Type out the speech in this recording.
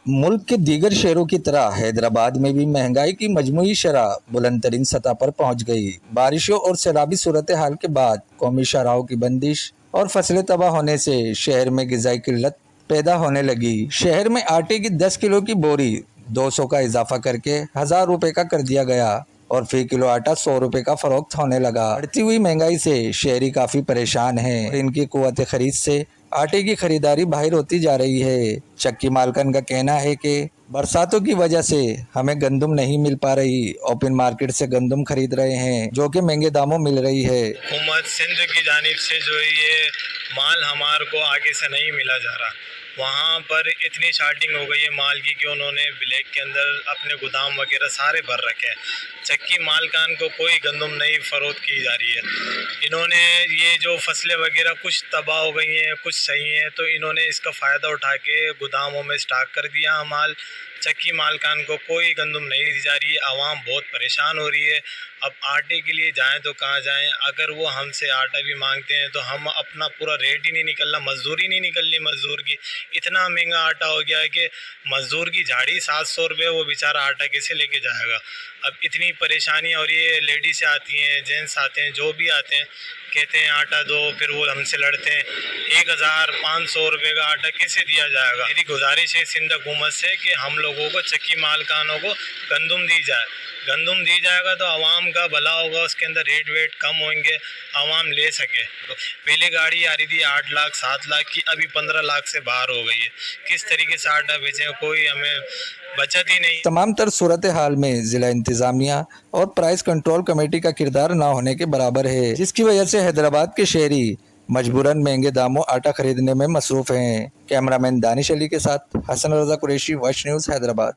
मुल्क के दीगर शहरों की तरह हैदराबाद में भी महंगाई की मजमूई शरह बुलंद तरीन सतह पर पहुंच गई। बारिशों और सैलाबी सूरत हाल के बाद कौमी शाहराहों की बंदिश और फसलें तबाह होने से शहर में ग़िज़ाई किल्लत पैदा होने लगी। शहर में आटे की 10 किलो की बोरी 200 का इजाफा करके 1000 रुपये का कर दिया गया और फी किलो आटा 100 रुपये का फरोख्त होने लगा। बढ़ती हुई महंगाई से शहरी काफ़ी परेशान हैं और इनकी कुव्वत खरीद से आटे की खरीदारी बाहर होती जा रही है। चक्की मालकन का कहना है कि बरसातों की वजह से हमें गंदम नहीं मिल पा रही, ओपन मार्केट से गंदम खरीद रहे हैं जो कि महंगे दामों मिल रही है। हुकूमत सिंध की जानिब से जो है ये माल हमारे को आगे से नहीं मिला जा रहा। वहाँ पर इतनी शार्टिंग हो गई है माल की कि उन्होंने ब्लैक के अंदर अपने गोदाम वगैरह सारे भर रखे हैं। चक्की मालकान को कोई गंदम नहीं फरोख्त की जा रही है। इन्होंने ये जो फसलें वगैरह कुछ तबाह हो गई हैं, कुछ सही हैं, तो इन्होंने इसका फ़ायदा उठा के गोदामों में स्टॉक कर दिया माल। चक्की मालकान को कोई गंदम नहीं दी जा रही है। आवाम बहुत परेशान हो रही है। अब आटे के लिए जाएं तो कहाँ जाएं? अगर वो हमसे आटा भी मांगते हैं तो हम अपना पूरा रेट ही नहीं निकल रहा, मजदूरी नहीं निकल रही मजदूर की। इतना महंगा आटा हो गया है कि मजदूर की झाड़ी 700 रुपये, वो बेचारा आटा कैसे लेके जाएगा? अब इतनी परेशानी और ये लेडीज़ आती हैं, जेंट्स आते हैं, जो भी आते हैं कहते हैं आटा दो, फिर वो हमसे लड़ते हैं। 1500 रुपये का आटा कैसे दिया जाएगा? मेरी गुजारिश है सिंध हुकूमत से कि हम लोगों को चक्की मालकानों को गंदम दी जाए। गंदम दी जाएगा तो आवाम का भला होगा, उसके अंदर रेट वेट कम होंगे, आवाम ले सके। तो पहले गाड़ी आ रही थी 8 लाख 7 लाख की, अभी 15 लाख से बाहर हो गई है। किस तरीके से आटा बेचें? कोई हमें बचत ही नहीं। तमाम तर सूरत हाल में ज़िला इंतज़ामिया और प्राइस कंट्रोल कमेटी का किरदार ना होने के बराबर है, जिसकी वजह से हैदराबाद के शहरी मजबूरन महंगे दामों आटा खरीदने में मसरूफ़ हैं। कैमरामैन दानिश अली के साथ हसन रज़ा कुरैशी, वॉच न्यूज़, हैदराबाद।